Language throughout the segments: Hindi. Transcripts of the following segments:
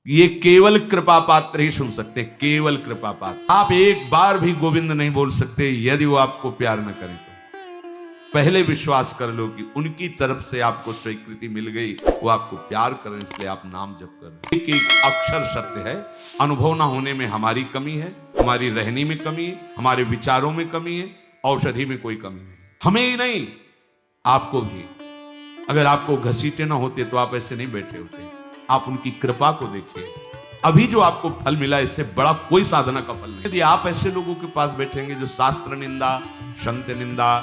ये केवल कृपा पात्र ही सुन सकते, केवल कृपा पात्र। आप एक बार भी गोविंद नहीं बोल सकते यदि वो आपको प्यार न करें तो। पहले विश्वास कर लो कि उनकी तरफ से आपको स्वीकृति मिल गई, वो आपको प्यार करें इसलिए आप नाम जप कर रहे हैं। एक एक अक्षर सत्य है। अनुभव ना होने में हमारी कमी है, हमारी रहनी में कमी है, हमारे विचारों में कमी है, औषधि में कोई कमी नहीं। हमें ही नहीं, आपको भी। अगर आपको घसीटे ना होते तो आप ऐसे नहीं बैठे होते। आप उनकी कृपा को देखिए। अभी जो आपको फल मिला इससे बड़ा कोई साधना का फल नहीं। यदि आप ऐसे लोगों के पास बैठेंगे जो शास्त्र निंदा, संत निंदा,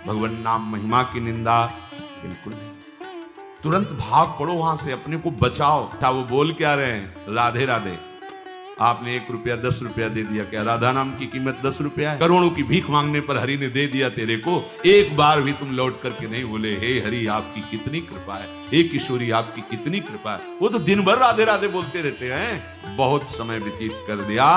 भगवान नाम महिमा की निंदा, बिल्कुल नहीं। तुरंत भाग पड़ो वहां से, अपने को बचाओ। था वो बोल क्या रहे हैं, राधे राधे। आपने 1 रुपया 10 रुपया दे दिया, क्या राधा नाम की कीमत 10 रुपया है? करोड़ों की भीख मांगने पर हरि ने दे दिया तेरे को। एक बार भी तुम लौट करके नहीं बोले हे हरि आपकी कितनी कृपा है, हे किशोरी आपकी कितनी कृपा है। वो तो दिन भर राधे राधे बोलते रहते हैं। बहुत समय व्यतीत कर दिया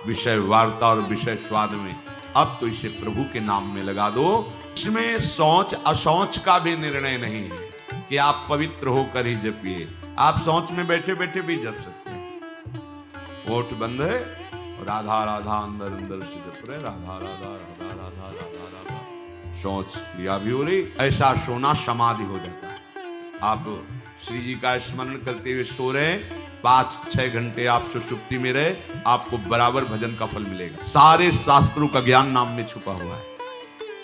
विषय वार्ता और विषय स्वाद में। अब तो इसे प्रभु के नाम में लगा दो। इसमें शौच अशौच का भी निर्णय नहीं है कि आप पवित्र होकर ही जपिए। आप शौच में बैठे बैठे भी जप सकते हैं। ओठ बंद है, राधा राधा अंदर अंदर से जप रहे, राधा राधा राधा राधा राधा राधा। शौच क्रिया भी हो रही। ऐसा सोना समाधि हो जाता है। आप श्री जी का स्मरण करते हुए सो रहे, 5-6 घंटे आप सुषुप्ति में रहे, आपको बराबर भजन का फल मिलेगा। सारे शास्त्रों का ज्ञान नाम में छुपा हुआ है,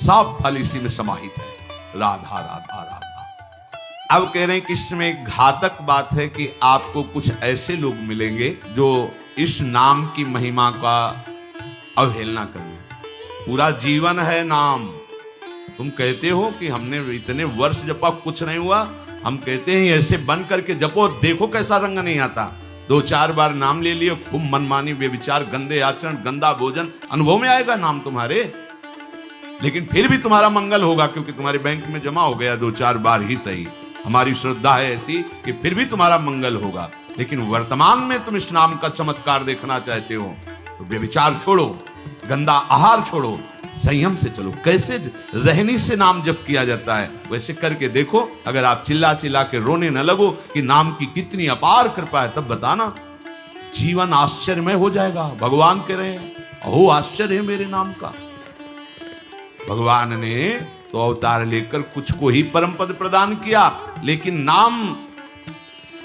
सब फल इसी में समाहित है। राधा राधा राधा। अब कह रहे हैं कि इसमें एक घातक बात है कि आपको कुछ ऐसे लोग मिलेंगे जो इस नाम की महिमा का अवहेलना करेंगे। पूरा जीवन है नाम। तुम कहते हो कि हमने इतने वर्ष जपा कुछ नहीं हुआ, हम कहते हैं ऐसे बन करके जपो, देखो कैसा रंग नहीं आता। 2-4 बार नाम ले लिए, खूब मनमानी व्यभिचार, गंदे आचरण, गंदा भोजन, अनुभव में आएगा नाम तुम्हारे। लेकिन फिर भी तुम्हारा मंगल होगा क्योंकि तुम्हारे बैंक में जमा हो गया 2-4 बार ही सही। हमारी श्रद्धा है ऐसी कि फिर भी तुम्हारा मंगल होगा। लेकिन वर्तमान में तुम इस नाम का चमत्कार देखना चाहते हो तो व्यभिचार छोड़ो, गंदा आहार छोड़ो, संयम से चलो। कैसे रहनी से नाम जप किया जाता है वैसे करके देखो। अगर आप चिल्ला चिल्ला के रोने न लगो कि नाम की कितनी अपार कृपा है, तब बताना, जीवन आश्चर्यमय हो जाएगा। भगवान कह रहे हैं अहो आश्चर्य है मेरे नाम का। भगवान ने तो अवतार लेकर कुछ को ही परम पद प्रदान किया, लेकिन नाम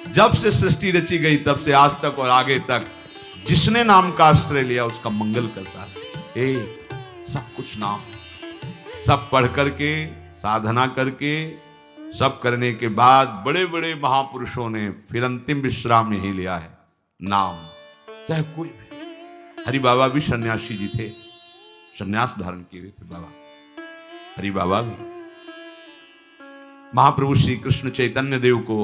जब से सृष्टि रची गई तब से आज तक और आगे तक जिसने नाम का आश्रय लिया उसका मंगल करता है। सब कुछ नाम, सब पढ़ करके साधना करके सब करने के बाद बड़े बड़े महापुरुषों ने फिर अंतिम विश्राम यही लिया है, नाम। चाहे कोई भी, हरि बाबा भी सन्यासी जी थे, सन्यास धारण किए हुए थे बाबा हरि बाबा भी। महाप्रभु श्री कृष्ण चैतन्य देव को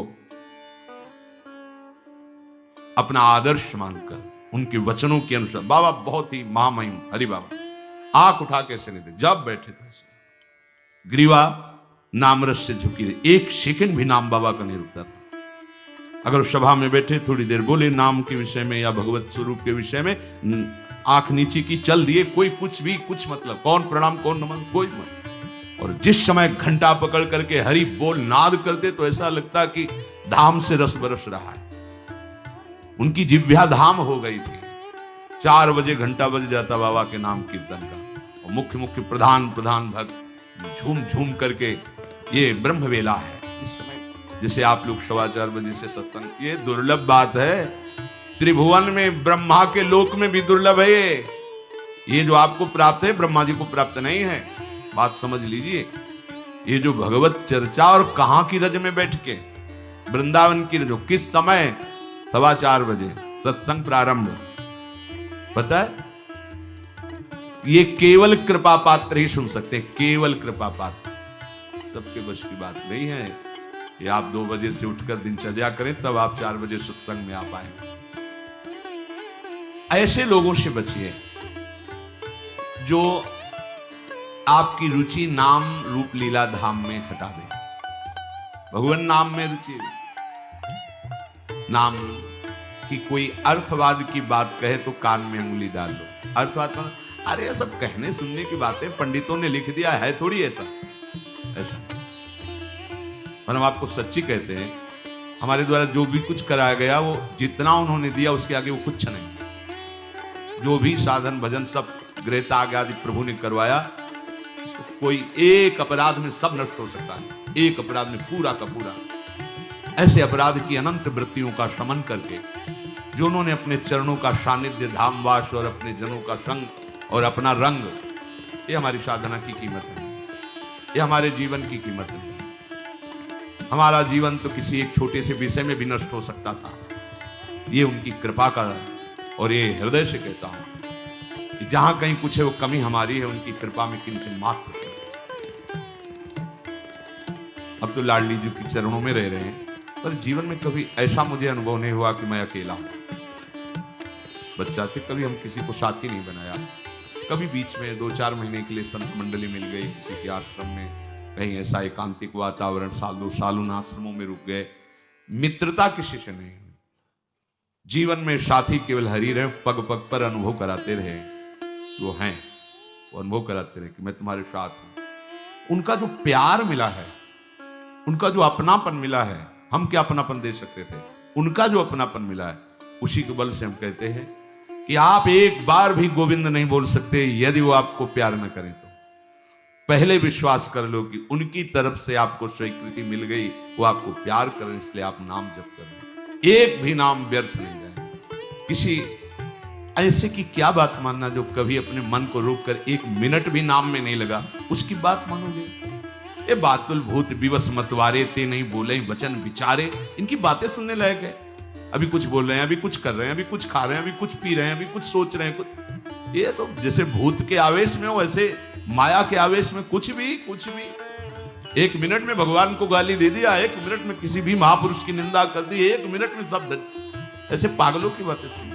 अपना आदर्श मानकर उनके वचनों के अनुसार बाबा बहुत ही महामहिम हरि बाबा आंख उठा कैसे नहीं थे, जब बैठे थे ग्रीवा नामरस से झुकी रही। 1 सेकंड भी नाम बाबा का नहीं रुकता था। अगर सभा में बैठे थोड़ी देर बोले नाम के विषय में या भगवत स्वरूप के विषय में, आंख नीचे की चल दिए, कोई कुछ भी कुछ मतलब, कौन प्रणाम कौन नमन कोई मत। और जिस समय घंटा पकड़ करके हरि बोल नाद करते तो ऐसा लगता कि धाम से रस बरस रहा है। उनकी जिह्वा धाम हो गई थी। 4 बजे घंटा बज जाता बाबा के नाम कीर्तन का, और मुख्य मुख्य प्रधान भक्त झूम झूम करके, ये ब्रह्म वेला है इस समय। जैसे आप लोग 4:15 बजे से सत्संग, ये दुर्लभ बात है। त्रिभुवन में ब्रह्मा के लोक में भी दुर्लभ है ये जो आपको प्राप्त है ब्रह्मा जी को प्राप्त नहीं है। बात समझ लीजिए। ये जो भगवत चर्चा, और कहां की रज में बैठ के, वृंदावन की रज, किस समय 4:15 बजे सत्संग प्रारंभ, पता है? ये केवल कृपा पात्र ही सुन सकते हैं, केवल कृपा पात्र। सबके बस की बात नहीं है। ये आप 2 बजे से उठकर दिनचर्या करें तब आप 4 बजे सत्संग में आ पाएंगे। ऐसे लोगों से बचिए जो आपकी रुचि नाम रूप लीला धाम में हटा दे। भगवान नाम में रुचि, नाम की कोई अर्थवाद की बात कहे तो कान में अंगुली डाल लो। अर्थवाद मतलब, अरे सब कहने सुनने की बातें पंडितों ने लिख दिया है, थोड़ी ऐसा। पर हम आपको सच्ची कहते हैं, हमारे द्वारा जो भी कुछ कराया गया वो जितना उन्होंने दिया उसके आगे वो कुछ नहीं। जो भी साधन भजन सब गृह त्याग आदि प्रभु ने करवाया, उसको कोई एक अपराध में सब नष्ट हो सकता है, एक अपराध में पूरा का पूरा। ऐसे अपराध की अनंत वृत्तियों का शमन करके जो उन्होंने अपने चरणों का सानिध्य, धामवास और अपने जनों का संग और अपना रंग, ये हमारी साधना की कीमत है, ये हमारे जीवन की कीमत है। हमारा जीवन तो किसी एक छोटे से विषय में भी नष्ट हो सकता था, ये उनकी कृपा का। और ये हृदय से कहता हूं कि जहां कहीं कुछ है वो कमी हमारी है, उनकी कृपा में किंचन मात्र। अब तो लाडली जी के चरणों में रह रहे हैं, पर जीवन में कभी ऐसा मुझे अनुभव नहीं हुआ कि मैं अकेला हूं। बच्चा थे कभी हम किसी को साथी नहीं बनाया, कभी बीच में 2-4 महीने के लिए संत मंडली मिल गई किसी के आश्रम में, कहीं ऐसा एकांतिक वातावरण, साल 2 साल उन आश्रमों में रुक गए। मित्रता किसी से नहीं। जीवन में साथी केवल हरि रहे, पग पग पर अनुभव कराते रहे, वो हैं, वो अनुभव कराते रहे कि मैं तुम्हारे साथ हूं। उनका जो प्यार मिला है, उनका जो अपनापन मिला है, हम क्या अपनापन दे सकते थे, उनका जो अपनापन मिला है, उसी के बल से हम कहते हैं कि आप एक बार भी गोविंद नहीं बोल सकते यदि वो आपको प्यार न करें तो। पहले विश्वास कर लो कि उनकी तरफ से आपको स्वीकृति मिल गई, वो आपको प्यार करें, इसलिए आप नाम जप करें। एक भी नाम व्यर्थ नहीं जाए। किसी ऐसे की क्या बात मानना जो कभी अपने मन को रोककर 1 मिनट भी नाम में नहीं लगा, उसकी बात मानोगे? ये बातुल भूत विवश मतवारे ते नहीं बोले वचन विचारे, इनकी बातें सुनने लायक है। अभी कुछ बोल रहे हैं, अभी कुछ कर रहे हैं, अभी कुछ खा रहे हैं, अभी कुछ पी रहे हैं, अभी कुछ सोच रहे हैं, कुछ। ये तो जैसे भूत के आवेश में हो, वैसे माया के आवेश में कुछ भी 1 मिनट में भगवान को गाली दे दिया, 1 मिनट में किसी भी महापुरुष की निंदा कर दी, 1 मिनट में सब ऐसे पागलों की बातें सुनी।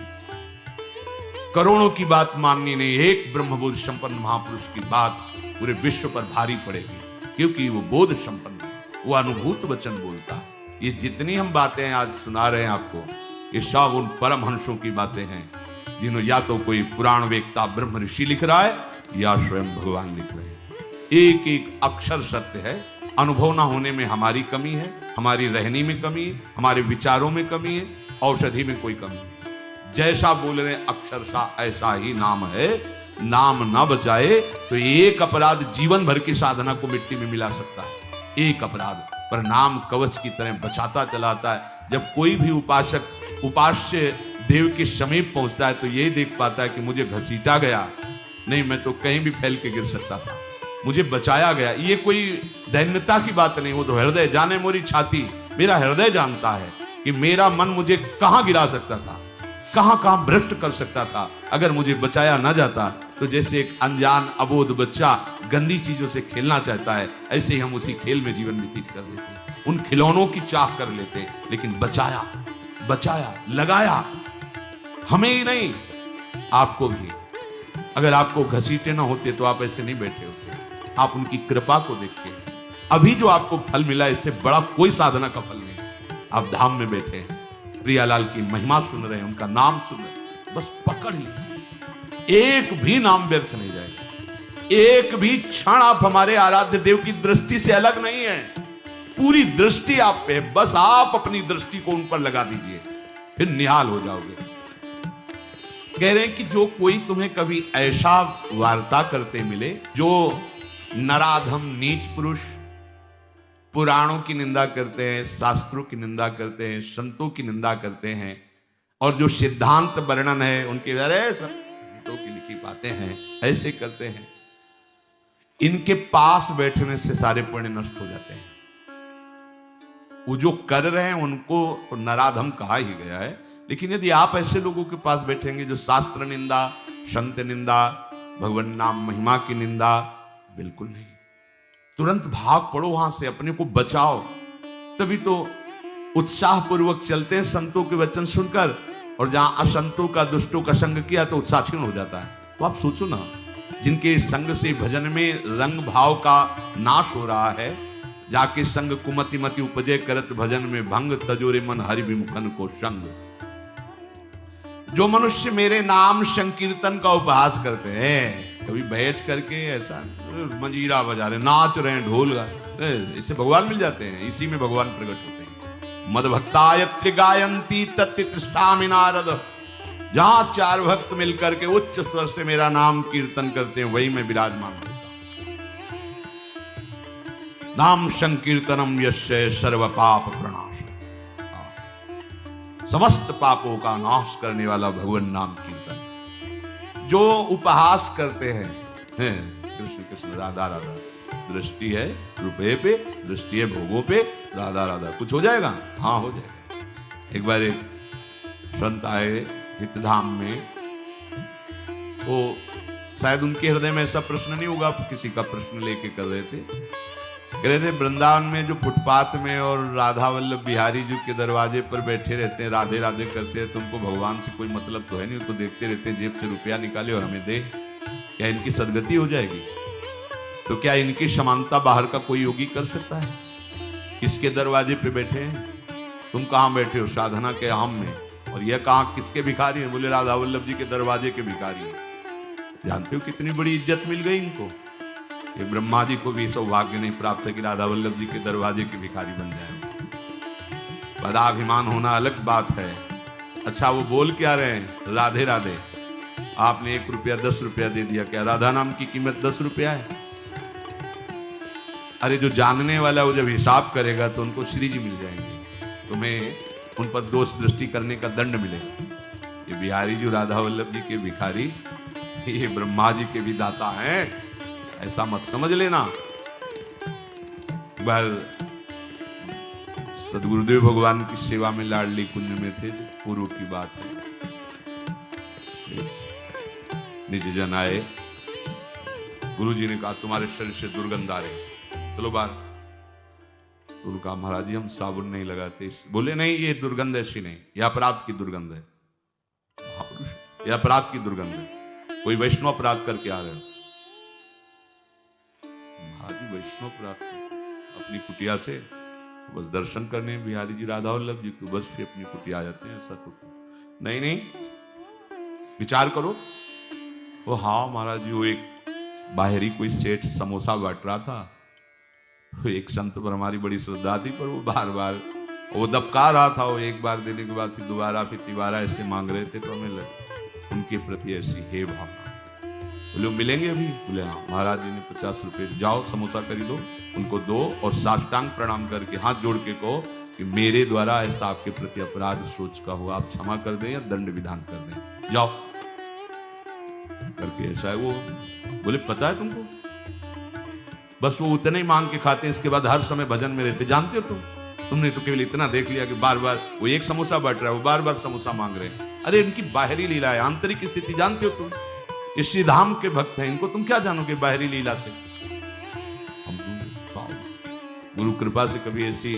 करोड़ों की बात माननी नहीं, एक ब्रह्मबोध संपन्न महापुरुष की बात पूरे विश्व पर भारी पड़ेगी, क्योंकि वो बोध संपन्न है, वो अनुभूत वचन बोलता है। ये जितनी हम बातें आज सुना रहे हैं आपको, ये सब उन परमहंसों की बातें हैं जिन्होंने या तो कोई पुराण वेत्ता ब्रह्म ऋषि लिख रहा है या स्वयं भगवान लिख रहे हैं। एक एक अक्षर सत्य है। अनुभव ना होने में हमारी कमी है, हमारी रहनी में कमी है, हमारे विचारों में कमी है, औषधि में कोई कमी नहीं। जैसा बोल रहे अक्षरशः ऐसा ही नाम है। नाम ना बचाए तो एक अपराध जीवन भर की साधना को मिट्टी में मिला सकता है। एक अपराध पर नाम कवच की तरह बचाता चलाता है। जब कोई भी उपासक उपास्य देव के समीप पहुंचता है तो यही देख पाता है कि मुझे घसीटा गया नहीं, मैं तो कहीं भी फैल के गिर सकता था, मुझे बचाया गया। ये कोई दैन्यता की बात नहीं, वो तो हृदय जाने मोरी छाती, मेरा हृदय जानता है कि मेरा मन मुझे कहां गिरा सकता था, कहां कहां भ्रष्ट कर सकता था अगर मुझे बचाया ना जाता। तो जैसे एक अनजान अबोध बच्चा गंदी चीजों से खेलना चाहता है, ऐसे ही हम उसी खेल में जीवन व्यतीत कर देते, उन खिलौनों की चाह कर लेते। लेकिन बचाया, बचाया, लगाया, हमें ही नहीं आपको भी। अगर आपको घसीटे ना होते तो आप ऐसे नहीं बैठे होते। आप उनकी कृपा को देखिए। अभी जो आपको फल मिला, इससे बड़ा कोई साधना का फल नहीं। आप धाम में बैठे हैं, प्रियालाल की महिमा सुन रहे हैं, उनका नाम सुन रहे हैं, बस पकड़ लीजिए। एक भी नाम व्यर्थ नहीं जाएगा। एक भी क्षण आप हमारे आराध्य देव की दृष्टि से अलग नहीं है। पूरी दृष्टि आप पे है, बस आप अपनी दृष्टि को उन पर लगा दीजिए, फिर निहाल हो जाओगे। कह रहे हैं कि जो कोई तुम्हें कभी ऐसा वार्ता करते मिले जो नराधम नीच पुरुष पुराणों की निंदा करते हैं, शास्त्रों की निंदा करते हैं, संतों की निंदा करते हैं, और जो सिद्धांत वर्णन है उनके अरे सब की लिखी बातें हैं, ऐसे करते हैं, इनके पास बैठने से सारे पुण्य नष्ट हो जाते हैं। वो जो कर रहे हैं उनको तो नराधम कहा ही गया है। लेकिन यदि आप ऐसे लोगों के पास बैठेंगे जो शास्त्र निंदा, संत निंदा, भगवान नाम महिमा की निंदा, बिल्कुल नहीं। तुरंत भाग पड़ो वहां से, अपने को बचाओ। तभी तो उत्साह पूर्वक चलते हैं संतों के वचन सुनकर, और जहां असंतों का, दुष्टों का संग किया तो उत्साह क्षीण हो जाता है। तो आप सोचो ना, जिनके संग से भजन में रंग भाव का नाश हो रहा है, जाके संग कुमति मति उपजे करत भजन में भंग, तजोरे मन हरि विमुखन को संग। जो मनुष्य मेरे नाम संकीर्तन का उपहास करते हैं, कभी बैठ करके ऐसा मंजीरा बजा रहे, नाच रहे हैं, ढोल गा, इससे भगवान मिल जाते हैं। इसी में भगवान प्रकट होते हैं। मदभक्तायत्र गायंती तत्तिष्ठामि नारद। जहां 4 भक्त मिलकर के उच्च स्वर से मेरा नाम कीर्तन करते हैं वही मैं विराजमान होता हूं। नाम संकीर्तनम यस्य सर्व पाप प्रणाश। समस्त पापों का नाश करने वाला भगवान नाम कीर्तन। जो उपहास करते हैं कृष्ण कृष्ण राधा राधा, दृष्टि है रुपये पे, दृष्टि है भोगों पे, राधा राधा, कुछ हो जाएगा? हाँ हो जाएगा। एक बार एक संत आए हितधाम में, वो शायद उनके हृदय में ऐसा प्रश्न नहीं होगा, किसी का प्रश्न लेके कर रहे थे। कह रहे थे वृंदावन में जो फुटपाथ में और राधा वल्लभ बिहारी जी के दरवाजे पर बैठे रहते हैं, राधे राधे करते हैं, तो उनको भगवान से कोई मतलब तो है नहीं, तो देखते रहते हैं जेब से रुपया निकाले और हमें दे, क्या इनकी सदगति हो जाएगी? तो क्या इनकी समानता बाहर का कोई योगी कर सकता है? किसके दरवाजे पे बैठे हैं? तुम कहां बैठे हो? साधना के आम में। और यह कहां किसके भिखारी हैं? बोले राधा वल्लभ जी के दरवाजे के भिखारी हैं। जानते हो कितनी बड़ी इज्जत मिल गई इनको? ये ब्रह्मा जी को भी सौभाग्य नहीं प्राप्त है कि राधा वल्लभ जी के दरवाजे के भिखारी बन जाए। पदाभिमान होना अलग बात है। अच्छा वो बोल क्या रहे हैं? राधे राधे। आपने 1 रुपया 10 रुपया दे दिया, क्या राधा नाम की कीमत 10 रुपया है? अरे जो जानने वाला वो जब हिसाब करेगा तो उनको श्री जी मिल जाएंगे, तुम्हें उन पर दोष दृष्टि करने का दंड मिलेगा। ये बिहारी जी राधा वल्लभ जी के भिखारी, ये ब्रह्मा जी के भी दाता हैं, ऐसा मत समझ लेना। बार सदगुरुदेव भगवान की सेवा में लाडली कुंज में थे, पूर्व की बात है। निज जन आए, गुरु जी ने कहा तुम्हारे शरीर से दुर्गंध आ रही, चलो बाहर। तो कहा महाराज जी हम साबुन नहीं लगाते। बोले नहीं ये दुर्गंध ऐसी नहीं, यह अपराध की दुर्गंध है। महापुरुष, यह अपराध की दुर्गंध है, कोई वैष्णव अपराध करके आ रहे हो। महाराज वैष्णव अपराध अपनी कुटिया से बस दर्शन करने बिहारी जी राधा वल्लभ जी को, बस फिर अपनी कुटिया आ जाते हैं। ऐसा तो नहीं नहीं, विचार करो। वो हाँ महाराज जी, वो एक बाहरी कोई सेठ समोसा बांट रहा था, तो एक संत पर हमारी बड़ी श्रद्धा थी, पर वो बार बार वो दबका रहा था। वो एक बार देने के बाद फिर दोबारा फिर तिबारा ऐसे मांग रहे थे, तो हमें लगे उनके प्रति ऐसी हे भावना। बोले मिलेंगे अभी? बोले हाँ। महाराज जी ने 50 रुपये, जाओ समोसा खरीदो, उनको दो और साष्टांग प्रणाम करके हाथ जोड़ के कहो कि मेरे द्वारा ऐसा आपके प्रति अपराध सोच का हुआ, आप क्षमा कर दें या दंड विधान कर दें, जाओ करके। ऐसा है वो। बोले पता है तुमको, बस वो उतने ही मांग के खाते हैं, इसके बाद हर समय भजन में रहते। जानते हो तुमने तो केवल इतना देख लिया कि बार बार वो एक समोसा बांट रहा है, वो बार बार समोसा मांग रहे हैं। अरे इनकी बाहरी लीला है, आंतरिक स्थिति जानते हो तुम? ये श्री धाम के भक्त हैं, इनको तुम क्या जानोगे बाहरी लीला से? हम गुरु कृपा से कभी ऐसी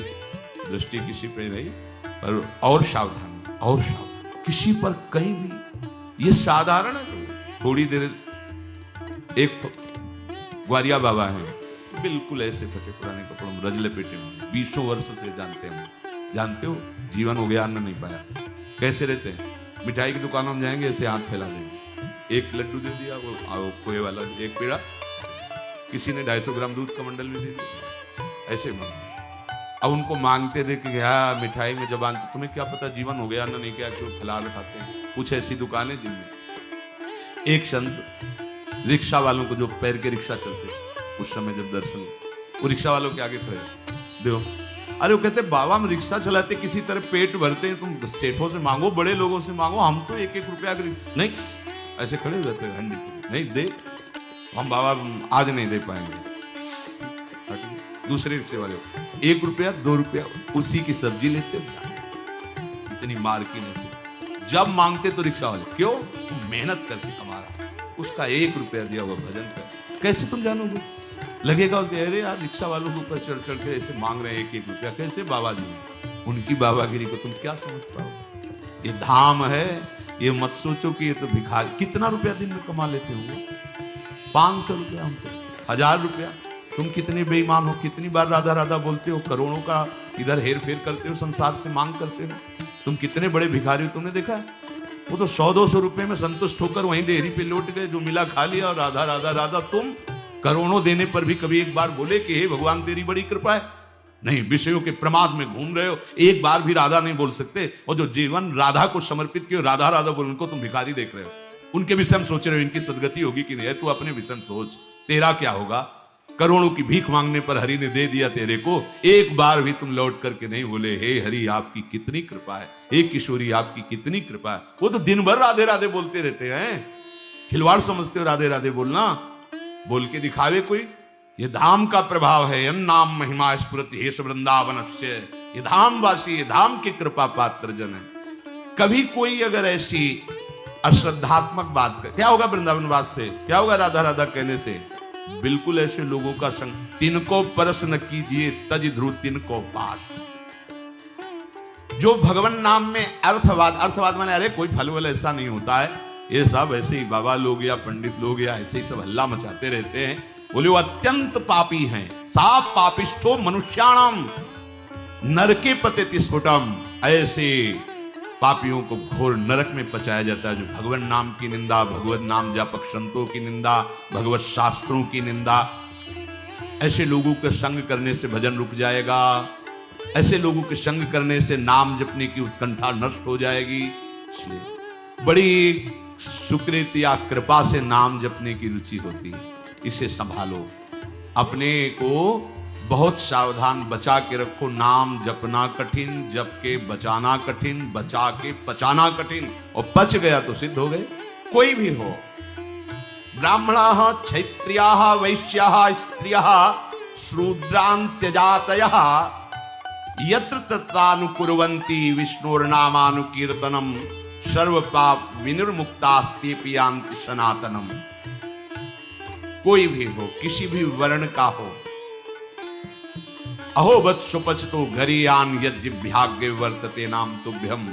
दृष्टि किसी पे नहीं, पर और सावधान, और सावधान किसी पर कहीं भी। ये साधारण है। थोड़ी देर एक ग्वारिया बाबा है, बिल्कुल ऐसे फटे पुराने कपड़ों में, रजले पेटे में, 20 वर्ष से जानते हैं। जानते हो जीवन हो गया, अन्न नहीं पाया। कैसे रहते हैं? मिठाई की दुकानों में जाएंगे, ऐसे हाथ फैला देंगे, एक लड्डू दे दिया, वो खोए वाला एक पेड़ा, किसी ने 250 ग्राम दूध का मंडल भी दे दिया, ऐसे मांग। अब उनको मांगते देख के हाँ मिठाई में जबान, तुम्हें क्या पता जीवन हो गया, अन्न नहीं क्या, क्यों फलार खाते हैं। कुछ ऐसी दुकानें जिनमें एक संत रिक्शा वालों को, जो पैर के रिक्शा चलते उस समय जब दर्शन, वो रिक्शा वालों के आगे खड़े देखो, अरे वो कहते बाबा हम रिक्शा चलाते किसी तरह पेट भरते हैं, तुम सेठों से मांगो, बड़े लोगों से मांगो, हम तो 1-1 रुपया नहीं। ऐसे खड़े हो जाते हैं, नहीं दे, हम बाबा आज नहीं दे पाएंगे। दूसरे रिक्शे वाले 1 रुपया 2 रुपया उसी की सब्जी लेते हो। इतनी मार्किन ऐसे जब मांगते तो रिक्शा वाले, क्यों? मेहनत करके कमा रहा, उसका 1 रुपया दिया हुआ भजन कर। कैसे तुम जानोगे? लगेगा अरे यार रिक्शा वालों के ऊपर चढ़ चढ़ के ऐसे मांग रहे हैं 1-1 रुपया, कैसे बाबा जी हैं? उनकी बाबागिरी को तुम क्या समझ पाओ? ये धाम है, ये मत सोचो कि ये तो भिखारी। कितना रुपया दिन में कमा लेते होंगे? 500 रुपया, हम तो 1000 रुपया। तुम कितने बेईमान हो, कितनी बार राधा राधा बोलते हो, करोड़ों का इधर हेर फेर करते हो, संसार से मांग करते हो। तुम कितने बड़े भिखारी हो, तुमने देखा है? वो तो 100-200 रुपए में संतुष्ट होकर वहीं डेयरी पे लौट गए, जो मिला खा लिया, और राधा राधा राधा। तुम करोड़ों देने पर भी कभी एक बार बोले कि हे भगवान तेरी बड़ी कृपा है, नहीं, विषयों के प्रमाद में घूम रहे हो, एक बार भी राधा नहीं बोल सकते। और जो जीवन राधा को समर्पित किए, राधा राधा बोल, उनको तुम भिखारी देख रहे हो, उनके विषय में सोच रहे हो इनकी सदगति होगी कि नहीं। तू अपने विषय में सोच, तेरा क्या होगा। करोड़ों की भीख मांगने पर हरि ने दे दिया तेरे को, एक बार भी तुम लौट करके नहीं बोले हे हरि आपकी कितनी कृपा है, हे किशोरी आपकी कितनी कृपा है। वो तो दिन भर राधे राधे बोलते रहते हैं। खिलवाड़ समझते हो राधे राधे बोलना, बोल के दिखावे कोई। ये धाम का प्रभाव है। नाम महिमा स्फुरति हेश वृंदावनस्य, ये धामवासी, ये धाम की कृपा पात्र जन है। कभी कोई अगर ऐसी अश्रद्धात्मक बात कर, क्या होगा वृंदावनवास से, क्या होगा राधा राधा कहने से। बिल्कुल ऐसे लोगों का संग, तिनको परस न कीजिए तज ध्रुव तिनको पास। जो भगवान नाम में अर्थवाद, अर्थवाद माने अरे कोई फल वल ऐसा नहीं होता है, ये सब ऐसे ही बाबा लोग या पंडित लोग या ऐसे ही सब हल्ला मचाते रहते हैं। बोले वो अत्यंत पापी हैं। साप पापिष्ठो मनुष्याणाम नरके पतित स्फुटम, ऐसे पापियों को घोर नरक में पचाया जाता है जो भगवान नाम की निंदा, भगवत नाम जापक संतों की निंदा, भगवत शास्त्रों की निंदा। ऐसे लोगों के संग करने से भजन रुक जाएगा, ऐसे लोगों के संग करने से नाम जपने की उत्कंठा नष्ट हो जाएगी। इसलिए बड़ी सुकृत या कृपा से नाम जपने की रुचि होती है, इसे संभालो, अपने को बहुत सावधान बचा के रखो। नाम जपना कठिन, जप के बचाना कठिन, बचा के पचाना कठिन, और पच गया तो सिद्ध हो गए। कोई भी हो, ब्राह्मणाः क्षत्रियाः वैश्याः स्त्रियः शूद्रान्त्यजातयः यत्र तत्रानुकुर्वन्ति विष्णोर्नामानुकीर्तनम् सर्वपाप विनिर्मुक्तास्तेऽपि यान्ति सनातनम्। कोई भी हो, किसी भी वर्ण का हो। अहो वत्सुपच तो घरियान यज्जिभ्याग्य वर्तते नाम तुभ्यम।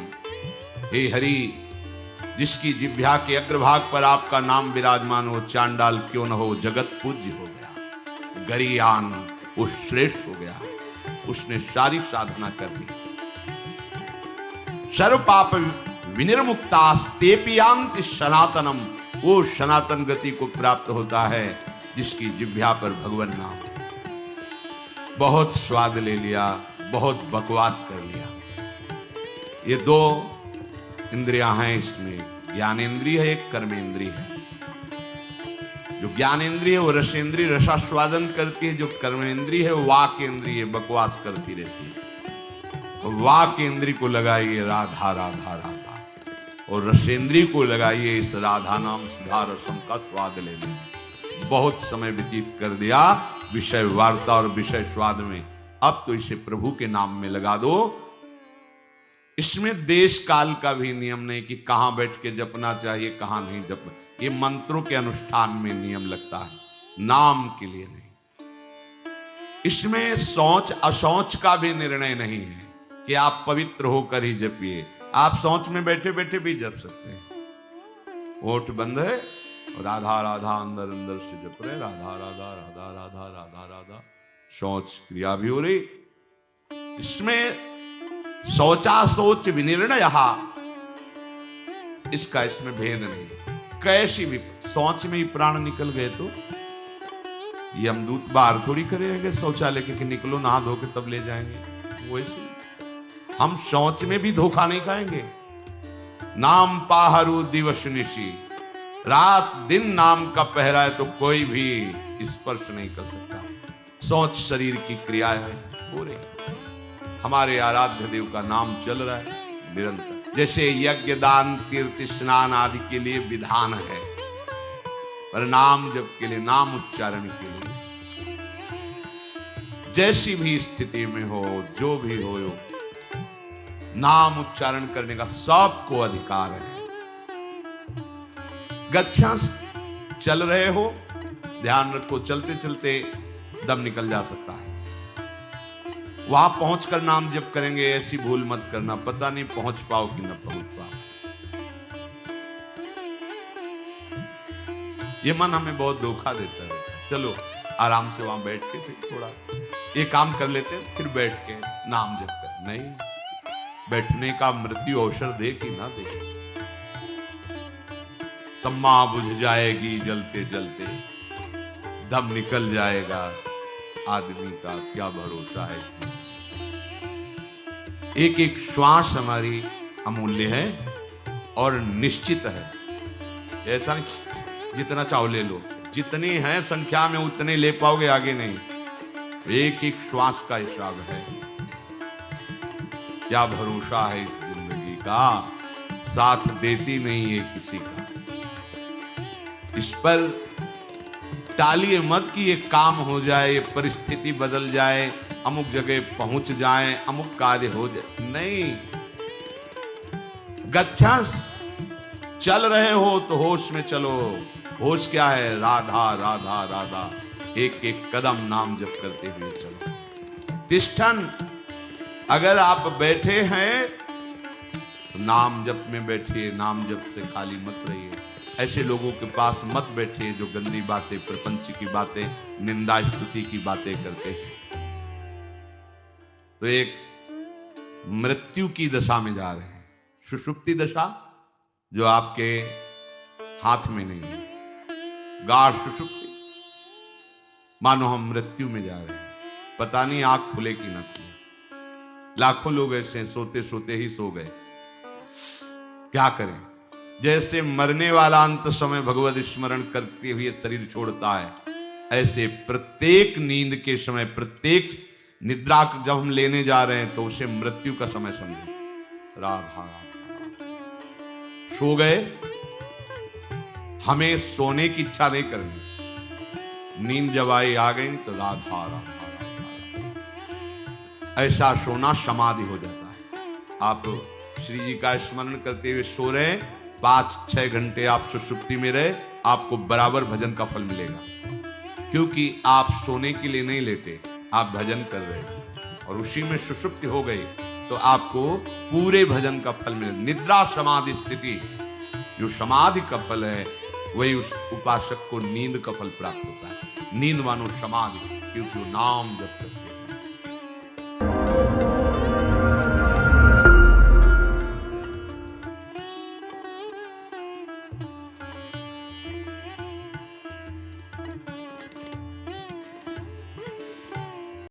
हे हरि, जिसकी जिभ्या के अग्रभाग पर आपका नाम विराजमान हो, चांडाल क्यों न हो, जगत पूज्य हो गया। गरियान, वो श्रेष्ठ हो गया, उसने सारी साधना कर ली। सर्व पाप विनिर्मुक्तास्तेऽपि यान्ति सनातनम, वो सनातन गति को प्राप्त होता है जिसकी जिभ्या पर भगवान नाम। बहुत स्वाद ले लिया, बहुत बकवाद कर लिया। ये दो इंद्रियां हैं, इसमें ज्ञानेंद्रिय है, एक कर्मेंद्रिय है। जो ज्ञानेंद्रिय है वो रसेंद्रिय, रसास्वादन करती है। जो कर्मेंद्रिय है वो वाकेंद्रिय, बकवास करती रहती है। वाकेंद्रिय को लगाइए राधा राधा राधा, और रसेंद्रिय को लगाइए इस राधा नाम सुधा रसम का स्वाद लेने। बहुत समय व्यतीत कर दिया विषय वार्ता और विषय स्वाद में, अब तो इसे प्रभु के नाम में लगा दो। इसमें देश काल का भी नियम नहीं कि कहां बैठ के जपना चाहिए, कहां नहीं जपना। ये मंत्रों के अनुष्ठान में नियम लगता है, नाम के लिए नहीं। इसमें शौच अशौच का भी निर्णय नहीं है कि आप पवित्र होकर ही जपिए। आप शौच में बैठे बैठे भी जप सकते हैं। ओठ बंद है, राधा राधा अंदर अंदर से जप रहे, राधा राधा राधा राधा राधा राधा, शौच क्रिया भी हो रही। इसमें शौचा शौच विनिर्णय, इसका इसमें भेद नहीं। कैसी भी शौच में ही प्राण निकल गए तो यमदूत बाहर थोड़ी करेंगे शौचालय के कि निकलो नहा धो के तब ले जाएंगे। वैसे हम शौच में भी धोखा नहीं खाएंगे। नाम पाहरू दिवस निशी, रात दिन नाम का पहरा है तो कोई भी स्पर्श नहीं कर सकता। शौच शरीर की क्रिया है, हो रही। हमारे आराध्य देव का नाम चल रहा है निरंतर। जैसे यज्ञ दान तीर्थ स्नान आदि के लिए विधान है, पर नाम जप के लिए, नाम उच्चारण के लिए, जैसी भी स्थिति में हो, जो भी हो, नाम उच्चारण करने का सबको अधिकार है। गच्छा चल रहे हो, ध्यान रखो, चलते चलते दम निकल जा सकता है। वहां पहुंचकर नाम जप करेंगे, ऐसी भूल मत करना, पता नहीं पहुंच पाओ कि न पहुंच पाओ। ये मन हमें बहुत धोखा देता है। चलो आराम से वहां बैठ के फिर थोड़ा ये काम कर लेते हैं, फिर बैठ के नाम जप कर। नहीं, बैठने का मृत्यु अवसर दे कि ना दे। सम्मा बुझ जाएगी जलते जलते, दम निकल जाएगा, आदमी का क्या भरोसा है। एक एक श्वास हमारी अमूल्य है और निश्चित है। ऐसा नहीं जितना चाहो ले लो, जितनी है संख्या में उतने ले पाओगे, आगे नहीं। एक एक श्वास का हिसाब है। क्या भरोसा है इस जिंदगी का, साथ देती नहीं है किसी का। इस पर टालिए मत कि ये काम हो जाए, ये परिस्थिति बदल जाए, अमुक जगह पहुंच जाए, अमुक कार्य हो जाए। नहीं, गच्छा, चल रहे हो तो होश में चलो। होश क्या है? राधा राधा राधा, एक एक कदम नाम जप करते हुए चलो। तिष्ठन, अगर आप बैठे हैं तो नाम जप में बैठिए, नाम जप से खाली मत रहिए। ऐसे लोगों के पास मत बैठिए जो गंदी बातें, प्रपंच की बातें, निंदा स्तुति की बातें करते हैं। तो एक मृत्यु की दशा में जा रहे हैं, सुषुप्ति दशा जो आपके हाथ में नहीं है, गाढ़ सुषुप्ति, मानो हम मृत्यु में जा रहे हैं। पता नहीं आंख खुले कि ना खुले। लाखों लोग ऐसे सोते सोते ही सो गए। क्या करें? जैसे मरने वाला अंत समय भगवत स्मरण करते हुए शरीर छोड़ता है, ऐसे प्रत्येक नींद के समय, प्रत्येक निद्रा जब हम लेने जा रहे हैं तो उसे मृत्यु का समय समझे। राधा राधा, सो गए, हमें सोने की इच्छा नहीं करनी। नींद जब आई आ गई तो राधा राधा, ऐसा सोना समाधि हो जाता है। आप श्री जी का स्मरण करते हुए सो रहे, 5-6 घंटे आप सुषुप्ति में रहे, आपको बराबर भजन का फल मिलेगा। क्योंकि आप सोने के लिए नहीं लेटे, आप भजन कर रहे हैं और उसी में सुषुप्ति हो गई तो आपको पूरे भजन का फल मिलेगा। निद्रा समाधि स्थिति, जो समाधि का फल है, वही उस उपासक को नींद का फल प्राप्त होता है। नींद मानो समाधि, क्योंकि वो नाम जप